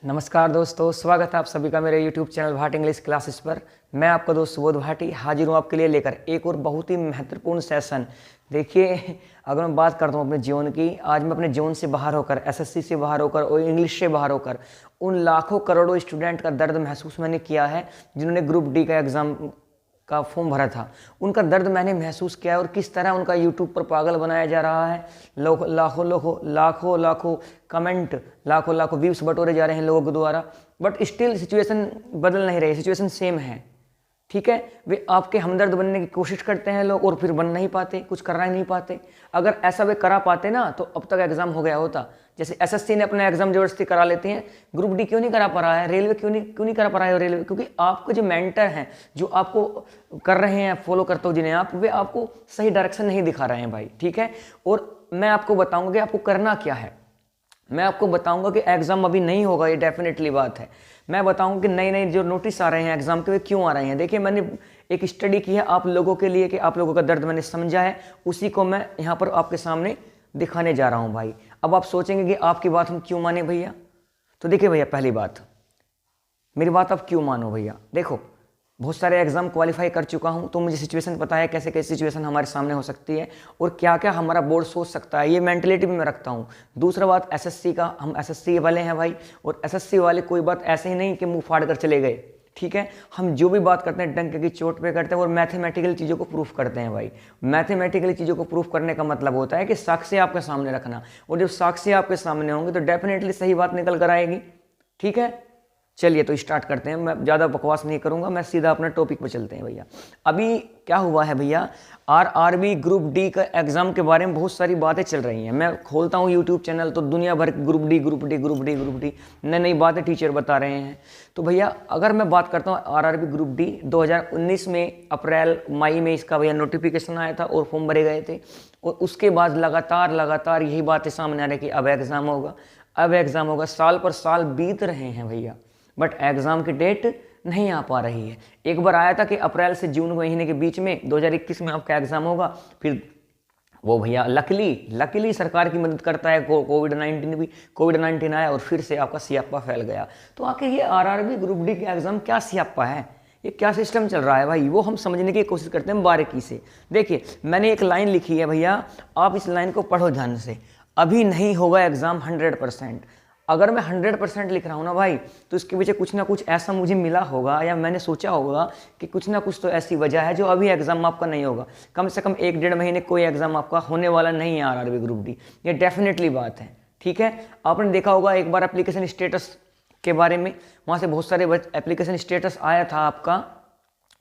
नमस्कार दोस्तों, स्वागत है आप सभी का मेरे YouTube चैनल भाट इंग्लिश क्लासेस पर। मैं आपका दोस्त सुबोध भाटी हाजिर हूँ आपके लिए लेकर एक और बहुत ही महत्वपूर्ण सेशन। देखिए, अगर मैं बात करता हूँ अपने जीवन की, आज मैं अपने जीवन से बाहर होकर, एसएससी से बाहर होकर और इंग्लिश से बाहर होकर उन लाखों करोड़ों स्टूडेंट का दर्द महसूस मैंने किया है जिन्होंने ग्रुप डी का एग्ज़ाम का फॉर्म भरा था। उनका दर्द मैंने महसूस किया है और किस तरह उनका यूट्यूब पर पागल बनाया जा रहा है। लाखों लाखों लाखों लाखों कमेंट, लाखों लाखों व्यूज बटोरे जा रहे हैं लोगों के द्वारा, बट स्टिल सिचुएशन बदल नहीं रही, सिचुएशन सेम है। ठीक है, वे आपके हमदर्द बनने की कोशिश करते हैं लोग और फिर बन नहीं पाते, कुछ करना ही नहीं पाते। अगर ऐसा वे करा पाते ना तो अब तक एग्जाम हो गया होता। जैसे एसएससी ने अपना एग्जाम जबरदस्ती करा लेते हैं, ग्रुप डी क्यों नहीं करा पा रहा है, रेलवे क्यों नहीं करा पा रहा है रेलवे? क्योंकि आपको जो मेंटर हैं, जो आपको कर रहे हैं, फॉलो करते हो जिन्हें आप, वे आपको सही डायरेक्शन नहीं दिखा रहे हैं भाई। ठीक है, और मैं आपको बताऊंगा कि आपको करना क्या है। मैं आपको बताऊंगा कि एग्जाम अभी नहीं होगा, ये डेफिनेटली बात है। मैं बताऊंगा कि नए नए जो नोटिस आ रहे हैं एग्जाम के, वे क्यों आ रहे हैं। देखिए, मैंने एक स्टडी की है आप लोगों के लिए कि आप लोगों का दर्द मैंने समझा है, उसी को मैं यहाँ पर आपके सामने दिखाने जा रहा हूँ भाई। अब आप सोचेंगे कि आपकी बात हम क्यों माने भैया। तो देखिए भैया, पहली बात, मेरी बात आप क्यों मानो भैया। देखो, बहुत सारे एग्जाम क्वालिफाई कर चुका हूं, तो मुझे सिचुएशन पता है कैसे कैसे सिचुएशन हमारे सामने हो सकती है और क्या क्या हमारा बोर्ड सोच सकता है, ये मेंटलिटी भी मैं रखता हूं। दूसरा बात, एसएससी का, हम एसएससी वाले हैं भाई, और एसएससी वाले कोई बात ऐसे ही नहीं कि मुंह फाड़ कर चले गए। ठीक है, हम जो भी बात करते हैं डंके की चोट पे करते हैं और मैथमेटिकल चीज़ों को प्रूफ करते हैं भाई। मैथमेटिकल चीज़ों को प्रूफ करने का मतलब होता है कि साक्ष्य आपके सामने रखना, और जब साक्ष्य आपके सामने होंगे तो डेफिनेटली सही बात निकल कर आएगी। ठीक है, चलिए तो स्टार्ट करते हैं। मैं ज़्यादा बकवास नहीं करूंगा, मैं सीधा अपने टॉपिक पर चलते हैं भैया। अभी क्या हुआ है भैया, आरआरबी ग्रुप डी का एग्जाम के बारे में बहुत सारी बातें चल रही हैं। मैं खोलता हूं यूट्यूब चैनल तो दुनिया भर group D group D group D group D नई नई बातें टीचर बता रहे हैं। तो भैया, अगर मैं बात करता हूँ आरआरबी ग्रुप डी, 2019 में अप्रैल मई में इसका भैया नोटिफिकेशन आया था और फॉर्म भरे गए थे, और उसके बाद लगातार यही बातें सामने आ रही कि अब एग्ज़ाम होगा, अब एग्ज़ाम होगा। साल पर साल बीत रहे हैं भैया, बट एग्ज़ाम की डेट नहीं आ पा रही है। एक बार आया था कि अप्रैल से जून महीने के बीच में 2021 में आपका एग्ज़ाम होगा, फिर वो भैया लकीली सरकार की मदद करता है, कोविड-19 आया और फिर से आपका सियाप्पा फैल गया। तो आखिर ये आरआरबी ग्रुप डी के एग्ज़ाम क्या सियाप्पा है, ये क्या सिस्टम चल रहा है भाई, वो हम समझने की कोशिश करते हैं बारीकी से। देखिए, मैंने एक लाइन लिखी है भैया, आप इस लाइन को पढ़ो ध्यान से। अभी नहीं होगा एग्ज़ाम 100%। अगर मैं 100% लिख रहा हूँ ना भाई, तो इसके पीछे कुछ ना कुछ ऐसा मुझे मिला होगा या मैंने सोचा होगा कि कुछ ना कुछ तो ऐसी वजह है जो अभी एग्जाम आपका नहीं होगा। कम से कम 1-1.5 महीने कोई एग्जाम आपका होने वाला नहीं है आरआरबी ग्रुप डी, ये डेफिनेटली बात है। ठीक है, आपने देखा होगा एक बार एप्लीकेशन स्टेटस के बारे में, वहाँ से बहुत सारे एप्लीकेशन स्टेटस आया था आपका,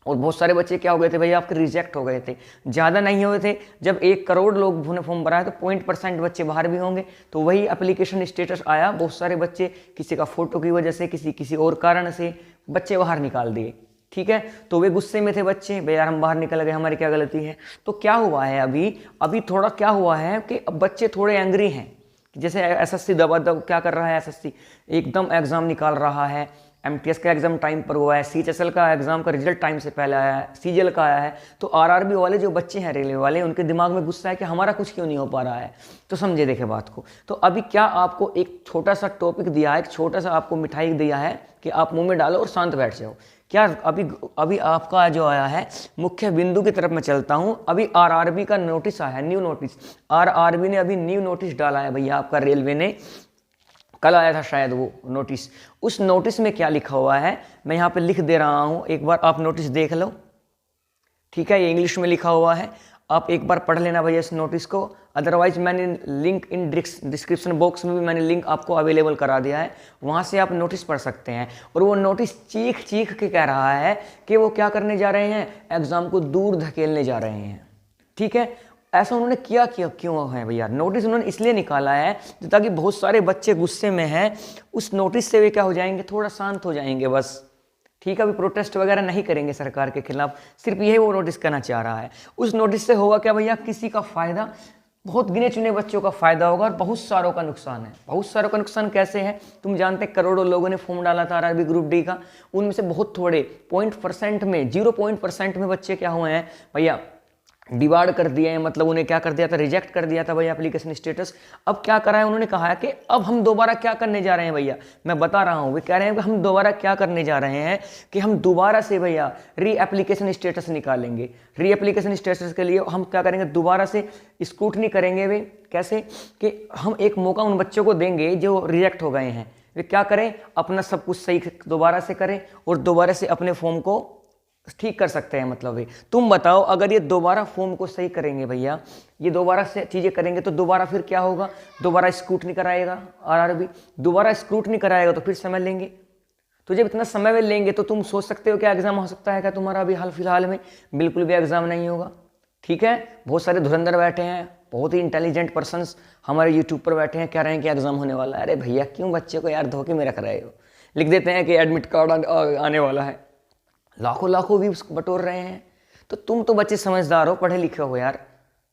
और बहुत सारे बच्चे क्या हो गए थे भैया, आपके रिजेक्ट हो गए थे। ज़्यादा नहीं हुए थे, जब 1 करोड़ लोग ने फॉर्म भरा है तो 0.% बच्चे बाहर भी होंगे। तो वही एप्लीकेशन स्टेटस आया, बहुत सारे बच्चे किसी का फोटो की वजह से, किसी और कारण से बच्चे बाहर निकाल दिए। ठीक है, तो वे गुस्से में थे बच्चे, भैया हम बाहर निकल गए, हमारी क्या गलती है। तो क्या हुआ है अभी थोड़ा क्या हुआ है कि अब बच्चे थोड़े एंग्री हैं। जैसे एसएससी दबादब क्या कर रहा है, एसएससी एकदम एग्जाम निकाल रहा है, एमटीएस का एग्जाम टाइम पर हुआ है, सीएचएसएल का एग्जाम का रिजल्ट टाइम से पहले आया है, सीजीएल का आया है। तो आरआरबी वाले जो बच्चे हैं, रेलवे वाले, उनके दिमाग में गुस्सा है कि हमारा कुछ क्यों नहीं हो पा रहा है। तो समझे देखे बात को। तो अभी क्या आपको एक छोटा सा टॉपिक दिया है, एक छोटा सा आपको मिठाई दिया है कि आप मुंह में डालो और शांत बैठ जाओ। क्या अभी आपका जो आया है मुख्य बिंदु की तरफ मैं चलता हूं। अभी आरआरबी का नोटिस आया है, न्यू नोटिस। आरआरबी ने अभी न्यू नोटिस डाला है भैया, आपका रेलवे ने, कल आया था शायद वो नोटिस। उस नोटिस में क्या लिखा हुआ है मैं यहाँ पे लिख दे रहा हूँ, एक बार आप नोटिस देख लो। ठीक है, ये इंग्लिश में लिखा हुआ है, आप एक बार पढ़ लेना भैया इस नोटिस को। अदरवाइज मैंने लिंक इन डिस्क्रिप्शन बॉक्स में भी मैंने लिंक आपको अवेलेबल करा दिया है, वहाँ से आप नोटिस पढ़ सकते हैं। और वो नोटिस चीख के कह रहा है कि वो क्या करने जा रहे हैं, एग्जाम को दूर धकेलने जा रहे हैं। ठीक है, ऐसा उन्होंने किया क्यों है भैया, नोटिस उन्होंने इसलिए निकाला है ताकि बहुत सारे बच्चे गुस्से में हैं, उस नोटिस से वे क्या हो जाएंगे, थोड़ा शांत हो जाएंगे बस। ठीक है, अभी प्रोटेस्ट वगैरह नहीं करेंगे सरकार के खिलाफ, सिर्फ यही वो नोटिस करना चाह रहा है। उस नोटिस से होगा क्या भैया, किसी का फायदा, बहुत गिने चुने बच्चों का फायदा होगा और बहुत सारों का नुकसान है। बहुत सारों का नुकसान कैसे है, तुम जानते हैं, करोड़ों लोगों ने फॉर्म डाला था आरआरबी ग्रुप डी का, उनमें से बहुत थोड़े 0.% में 0% में बच्चे क्या हुए हैं भैया, डिबार्ड कर दिया है, मतलब उन्हें क्या कर दिया था, रिजेक्ट कर दिया था भैया एप्लीकेशन स्टेटस। अब क्या करा है उन्होंने, कहा है कि अब हम दोबारा क्या करने जा रहे हैं भैया, मैं बता रहा हूँ, वे कह रहे हैं कि हम दोबारा क्या करने जा रहे हैं कि हम दोबारा से भैया री एप्लीकेशन स्टेटस निकालेंगे। री एप्लीकेशन स्टेटस के लिए हम क्या करेंगे, दोबारा से स्क्रूटनी करेंगे। वे कैसे कि हम एक मौका उन बच्चों को देंगे जो रिजेक्ट हो गए हैं, वे क्या करें, अपना सब कुछ सही दोबारा से करें और दोबारा से अपने फॉर्म को ठीक कर सकते हैं। मतलब ये तुम बताओ, अगर ये दोबारा फॉर्म को सही करेंगे भैया, ये दोबारा से चीज़ें करेंगे तो दोबारा फिर क्या होगा, दोबारा स्क्रूटनी कराएगा आरआरबी, दोबारा स्क्रूटनी कराएगा तो फिर समय लेंगे। तो जब इतना समय में लेंगे तो तुम सोच सकते हो क्या एग्जाम हो सकता है क्या तुम्हारा अभी हाल फिलहाल में, बिल्कुल भी एग्जाम नहीं होगा। ठीक है, बहुत सारे धुरंधर बैठे हैं, बहुत ही इंटेलिजेंट पर्सनस हमारे यूट्यूब पर बैठे हैं, कह रहे हैं कि एग्जाम होने वाला है। अरे भैया क्यों बच्चे को यार धोखे में रख रहे हो, लिख देते हैं कि एडमिट कार्ड आने वाला है, लाखों लाखों व्यूज बटोर रहे हैं। तो तुम तो बच्चे समझदार हो, पढ़े लिखे हो यार।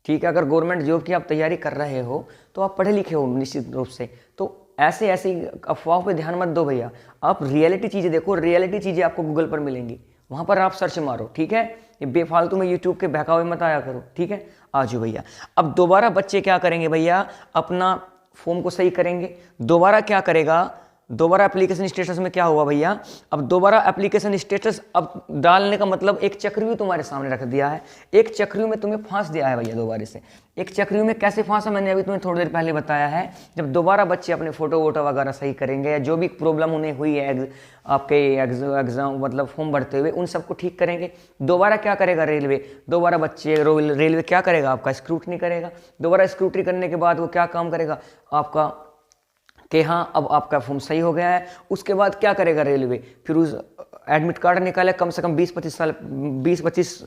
ठीक है, अगर गवर्नमेंट जॉब की आप तैयारी कर रहे हो तो आप पढ़े लिखे हो निश्चित रूप से। तो ऐसे ऐसी अफवाहों पे ध्यान मत दो भैया, आप रियलिटी चीज़ें देखो, रियलिटी चीज़ें आपको गूगल पर मिलेंगी, वहाँ पर आप सर्च मारो। ठीक है, ये बेफालतू में यूट्यूब के बहकावे मत आया करो। ठीक है, आ जाओ भैया। अब दोबारा बच्चे क्या करेंगे भैया, अपना फॉर्म को सही करेंगे। दोबारा क्या करेगा, दोबारा एप्लीकेशन स्टेटस में क्या हुआ भैया, अब दोबारा एप्लीकेशन स्टेटस अब डालने का मतलब एक चक्रव्यूह तुम्हारे सामने रख दिया है, एक चक्रव्यूह में तुम्हें फांस दिया है भैया दोबारा से। एक चक्रव्यूह में कैसे फांसा, मैंने अभी तुम्हें थोड़ी देर पहले बताया है। जब दोबारा बच्चे अपने फोटो वोटो वगैरह सही करेंगे, या जो भी प्रॉब्लम उन्हें हुई है आपके एग्जाम मतलब फॉर्म भरते हुए, उन सबको ठीक करेंगे। दोबारा क्या करेगा रेलवे, दोबारा बच्चे रेलवे क्या करेगा, आपका स्क्रूटनी करेगा। दोबारा स्क्रूटनी करने के बाद वो क्या काम करेगा आपका कि हाँ अब आपका फॉर्म सही हो गया है। उसके बाद क्या करेगा रेलवे, फिर उस एडमिट कार्ड निकाले, कम से कम 20-25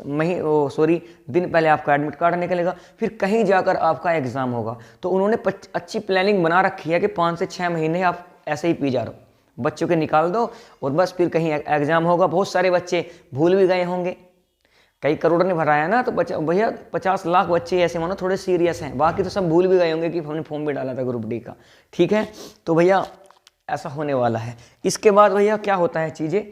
दिन पहले आपका एडमिट कार्ड निकलेगा, फिर कहीं जाकर आपका एग्ज़ाम होगा। तो उन्होंने अच्छी प्लानिंग बना रखी है कि 5 से 6 महीने आप ऐसे ही पी जा रहे हो, बच्चों के निकाल दो और बस फिर कहीं एग्ज़ाम होगा। बहुत सारे बच्चे भूल भी गए होंगे, कई करोड़ ने भराया ना, तो भैया 50 लाख बच्चे ऐसे मानो थोड़े सीरियस हैं, बाकी तो सब भूल भी गए होंगे कि हमने फॉर्म भी डाला था ग्रुप डी का। ठीक है, तो भैया ऐसा होने वाला है। इसके बाद भैया क्या होता है चीज़ें,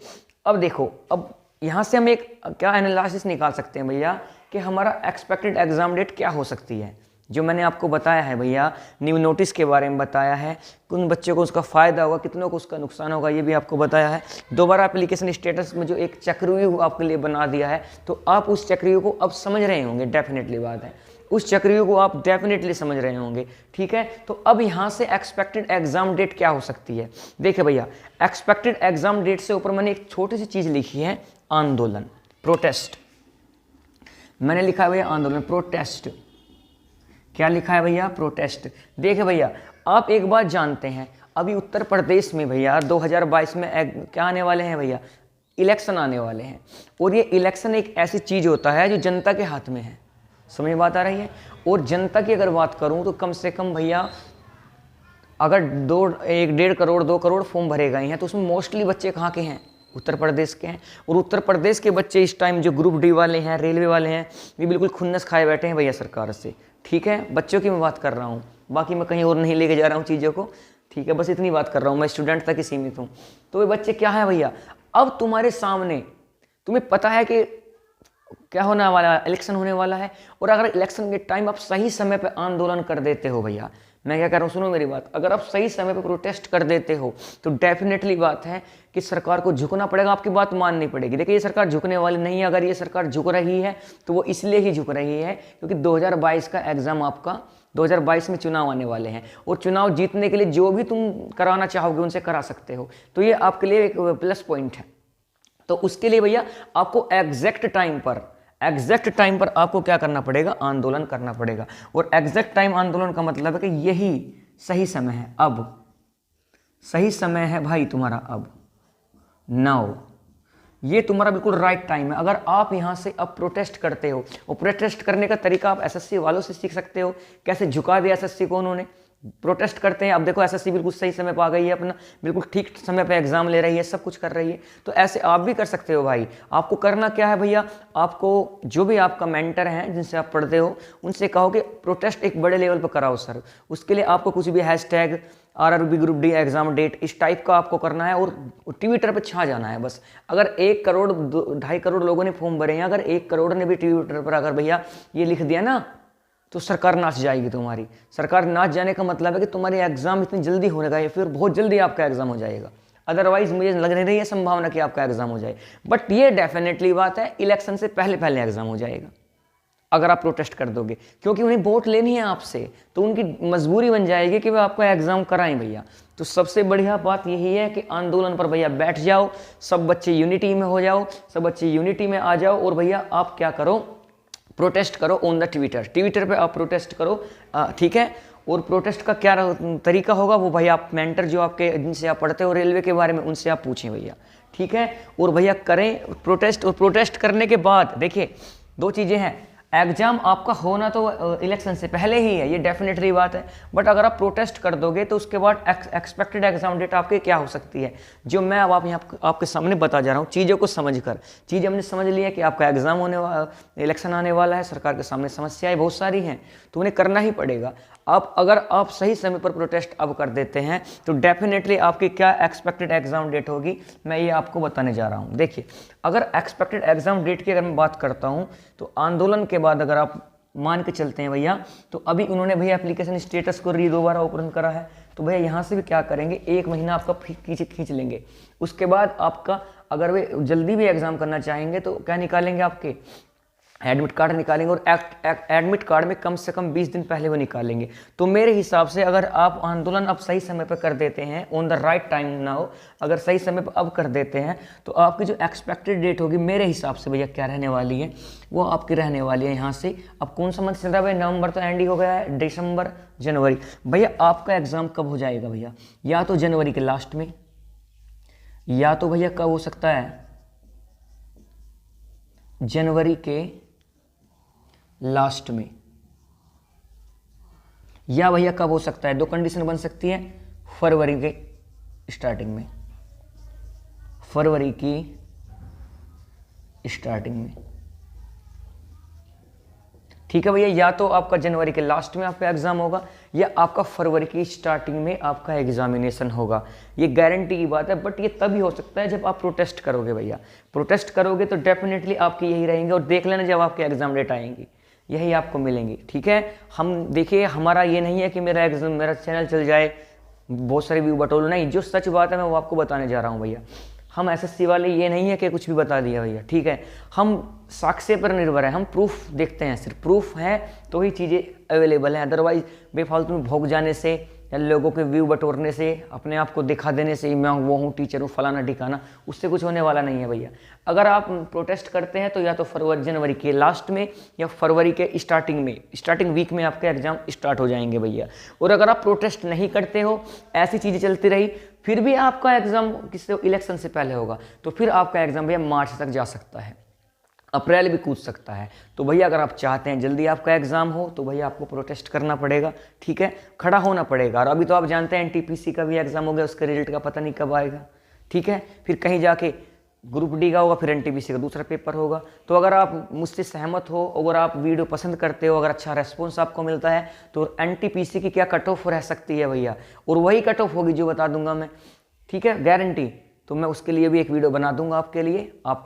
अब देखो, अब यहाँ से हम एक क्या एनालिसिस निकाल सकते हैं भैया कि हमारा एक्सपेक्टेड एग्जाम डेट क्या हो सकती है। जो मैंने आपको बताया है भैया, न्यू नोटिस के बारे में बताया है, उन बच्चों को उसका फ़ायदा होगा, कितनों को उसका नुकसान होगा, ये भी आपको बताया है। दोबारा एप्लीकेशन स्टेटस में जो एक चक्रव्यूह आपके लिए बना दिया है, तो आप उस चक्रव्यूह को अब समझ रहे होंगे, डेफिनेटली बात है, उस चक्रव्यूह को आप डेफिनेटली समझ रहे होंगे। ठीक है, तो अब यहाँ से एक्सपेक्टेड एग्जाम डेट क्या हो सकती है। देखिए भैया, एक्सपेक्टेड एग्जाम डेट से ऊपर मैंने एक छोटी सी चीज़ लिखी है, आंदोलन, प्रोटेस्ट। मैंने लिखा है भैया आंदोलन, प्रोटेस्ट। क्या लिखा है भैया, प्रोटेस्ट। देखिए भैया, आप एक बात जानते हैं, अभी उत्तर प्रदेश में भैया 2022 में क्या आने वाले हैं भैया, इलेक्शन आने वाले हैं। और ये इलेक्शन एक ऐसी चीज़ होता है जो जनता के हाथ में है, समझ में बात आ रही है। और जनता की अगर बात करूं तो कम से कम भैया अगर 1.5 करोड़ 2 करोड़ फॉर्म भरे गए हैं, तो उसमें मोस्टली बच्चे कहाँ के हैं, उत्तर प्रदेश के हैं। और उत्तर प्रदेश के बच्चे इस टाइम जो ग्रुप डी वाले हैं, रेलवे वाले हैं, ये बिल्कुल खुन्नस खाए बैठे हैं भैया सरकार से। ठीक है, बच्चों की मैं बात कर रहा हूँ, बाकी मैं कहीं और नहीं लेके जा रहा हूँ चीज़ों को। ठीक है, बस इतनी बात कर रहा हूँ, मैं स्टूडेंट तक ही सीमित हूँ। तो ये बच्चे क्या है भैया, अब तुम्हारे सामने, तुम्हें पता है कि क्या होने वाला है, इलेक्शन होने वाला है। और अगर इलेक्शन के टाइम आप सही समय पर आंदोलन कर देते हो भैया, मैं क्या कह रहा हूँ, सुनो मेरी बात, अगर आप सही समय पर प्रोटेस्ट कर देते हो तो डेफिनेटली बात है कि सरकार को झुकना पड़ेगा, आपकी बात माननी पड़ेगी। देखिए, ये सरकार झुकने वाली नहीं है। अगर ये सरकार झुक रही है तो वो इसलिए ही झुक रही है क्योंकि 2022 का एग्ज़ाम आपका, 2022 में चुनाव आने वाले हैं, और चुनाव जीतने के लिए जो भी तुम कराना चाहोगे उनसे करा सकते हो। तो ये आपके लिए एक प्लस पॉइंट है। तो उसके लिए भैया आपको एग्जैक्ट टाइम पर आपको क्या करना पड़ेगा, आंदोलन करना पड़ेगा। और एग्जैक्ट टाइम आंदोलन का मतलब है कि यही सही समय है, अब सही समय है भाई तुम्हारा, अब नाउ ये तुम्हारा बिल्कुल राइट टाइम है। अगर आप यहाँ से अब प्रोटेस्ट करते हो, और प्रोटेस्ट करने का तरीका आप एसएससी वालों से सीख सकते हो, कैसे झुका दिया एसएससी को उन्होंने, प्रोटेस्ट करते हैं। अब देखो एसएससी बिल्कुल सही समय पर आ गई है, अपना बिल्कुल ठीक समय पे एग्जाम ले रही है, सब कुछ कर रही है। तो ऐसे आप भी कर सकते हो भाई। आपको करना क्या है भैया, आपको जो भी आपका मेंटर है जिनसे आप पढ़ते हो उनसे कहो कि प्रोटेस्ट एक बड़े लेवल पर कराओ सर। उसके लिए आपको कुछ भी hashtag RRB group D exam date इस टाइप का आपको करना है और ट्विटर पे छा जाना है बस। अगर 1 करोड़ 2.5 करोड़ लोगों ने फॉर्म भरे हैं, अगर 1 करोड़ ने भी ट्विटर पर अगर भैया ये लिख दिया ना, तो सरकार नाच जाएगी तुम्हारी। सरकार नाच जाने का मतलब है कि तुम्हारी एग्जाम इतनी जल्दी होने का, या फिर बहुत जल्दी आपका एग्जाम हो जाएगा। अदरवाइज मुझे लग नहीं रही है संभावना कि आपका एग्जाम हो जाए, बट ये डेफिनेटली बात है इलेक्शन से पहले पहले एग्जाम हो जाएगा अगर आप प्रोटेस्ट कर दोगे, क्योंकि उन्हें वोट लेनी है आपसे, तो उनकी मजबूरी बन जाएगी कि वे आपका एग्जाम कराएं भैया। तो सबसे बढ़िया बात यही है कि आंदोलन पर भैया बैठ जाओ, सब बच्चे यूनिटी में हो जाओ, सब बच्चे यूनिटी में आ जाओ और भैया आप क्या करो, प्रोटेस्ट करो ऑन द ट्विटर पे आप प्रोटेस्ट करो, ठीक है। और प्रोटेस्ट का क्या तरीका होगा वो भैया आप मेंटर जो आपके जिनसे आप पढ़ते हो रेलवे के बारे में उनसे आप पूछें भैया, ठीक है। और भैया करें प्रोटेस्ट, और प्रोटेस्ट करने के बाद देखिए 2 चीज़ें हैं, एग्जाम आपका होना तो इलेक्शन से पहले ही है, ये डेफिनेटली बात है, बट अगर आप प्रोटेस्ट कर दोगे तो उसके बाद एक्सपेक्टेड एग्जाम डेट आपकी क्या हो सकती है, जो मैं अब आप यहाँ आपके सामने बता जा रहा हूँ चीज़ों को समझकर। चीज़ हमने समझ ली है कि आपका एग्जाम होने वाला, इलेक्शन आने वाला है, सरकार के सामने समस्याएं बहुत सारी हैं, तो उन्हें करना ही पड़ेगा। अब अगर आप सही समय पर प्रोटेस्ट अब कर देते हैं तो डेफिनेटली आपकी क्या एक्सपेक्टेड एग्जाम डेट होगी, मैं ये आपको बताने जा रहा हूँ। देखिए अगर एक्सपेक्टेड एग्जाम डेट की अगर मैं बात करता हूँ तो आंदोलन के बाद अगर आप मान के चलते हैं भैया, तो अभी उन्होंने भैया एप्लीकेशन स्टेटस को दोबारा ओपन करा है, तो भैया यहाँ से भी क्या करेंगे, 1 महीना आपका खींच लेंगे। उसके बाद आपका अगर वे जल्दी भी एग्जाम करना चाहेंगे तो क्या निकालेंगे, आपके एडमिट कार्ड निकालेंगे, और एडमिट कार्ड में कम से कम 20 दिन पहले वो निकालेंगे। तो मेरे हिसाब से अगर आप आंदोलन अब सही समय पर कर देते हैं, on the right time now, अगर सही समय पर अब कर देते हैं तो आपकी जो एक्सपेक्टेड डेट होगी मेरे हिसाब से भैया क्या रहने वाली है, वो आपकी रहने वाली है यहाँ से। अब कौन सा मंथ चल रहा है भाई, नवंबर तो एंड ही हो गया है, दिसंबर जनवरी, भैया आपका एग्जाम कब हो जाएगा भैया, या तो जनवरी के लास्ट में, या तो भैया कब हो सकता है, जनवरी के लास्ट में, या भैया कब हो सकता है, 2 कंडीशन बन सकती है, फरवरी के स्टार्टिंग में, फरवरी की स्टार्टिंग में, ठीक है भैया। या तो आपका जनवरी के लास्ट में आपका एग्जाम होगा, या आपका फरवरी की स्टार्टिंग में आपका एग्जामिनेशन होगा, ये गारंटी की बात है। बट ये तभी हो सकता है जब आप प्रोटेस्ट करोगे भैया, प्रोटेस्ट करोगे तो डेफिनेटली आपकी यही रहेंगे, और देख लेना जब आपके एग्जाम डेट आएंगी यही आपको मिलेंगी, ठीक है। हम देखिए हमारा ये नहीं है कि मेरा चैनल चल जाए, बहुत सारे व्यू बटोल, नहीं, जो सच बात है मैं वो आपको बताने जा रहा हूँ भैया। हम एसएससी वाले ये नहीं है कि कुछ भी बता दिया भैया, ठीक है। हम साक्ष्य पर निर्भर है, हम प्रूफ देखते हैं, सिर्फ प्रूफ है तो ही चीज़ें अवेलेबल हैं। अदरवाइज बेफालतू में भोग जाने से या लोगों के व्यू बटोरने से, अपने आप को दिखा देने से मैं वो हूँ, टीचर हूँ, फलाना ठिकाना, उससे कुछ होने वाला नहीं है भैया। अगर आप प्रोटेस्ट करते हैं तो या तो जनवरी के लास्ट में या फरवरी के स्टार्टिंग वीक में आपके एग्जाम स्टार्ट हो जाएंगे भैया। और अगर आप प्रोटेस्ट नहीं करते हो, ऐसी चीज़ें चलती रही, फिर भी आपका एग्जाम किसी इलेक्शन से पहले होगा, तो फिर आपका एग्जाम भैया मार्च तक जा सकता है, अप्रैल भी कूद सकता है। तो भैया अगर आप चाहते हैं जल्दी आपका एग्जाम हो तो भैया आपको प्रोटेस्ट करना पड़ेगा, ठीक है, खड़ा होना पड़ेगा। और अभी तो आप जानते हैं एनटीपीसी का भी एग्जाम हो गया, उसके रिजल्ट का पता नहीं कब आएगा, ठीक है। फिर कहीं जाके ग्रुप डी का होगा, फिर एनटीपीसी का दूसरा पेपर होगा। तो अगर आप मुझसे सहमत हो, अगर आप वीडियो पसंद करते हो, अगर अच्छा रेस्पॉन्स आपको मिलता है, तो एनटीपीसी की क्या कट ऑफ रह सकती है भैया, और वही कट ऑफ होगी जो बता दूंगा मैं, ठीक है, गारंटी। तो मैं उसके लिए भी एक वीडियो बना दूंगा आपके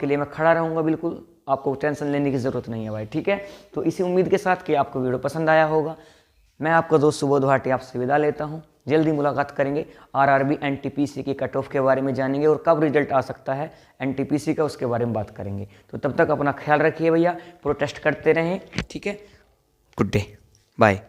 लिए मैं खड़ा रहूँगा, बिल्कुल आपको टेंशन लेने की ज़रूरत नहीं है भाई, ठीक है। तो इसी उम्मीद के साथ कि आपको वीडियो पसंद आया होगा, मैं आपका दोस्त सुबोध भाटी आपसे विदा लेता हूँ। जल्दी मुलाकात करेंगे, आरआरबी एनटीपीसी की कट ऑफ के बारे में जानेंगे, और कब रिजल्ट आ सकता है एनटीपीसी का उसके बारे में बात करेंगे। तो तब तक अपना ख्याल रखिए भैया, प्रोटेस्ट करते रहें, ठीक है। Good day, bye.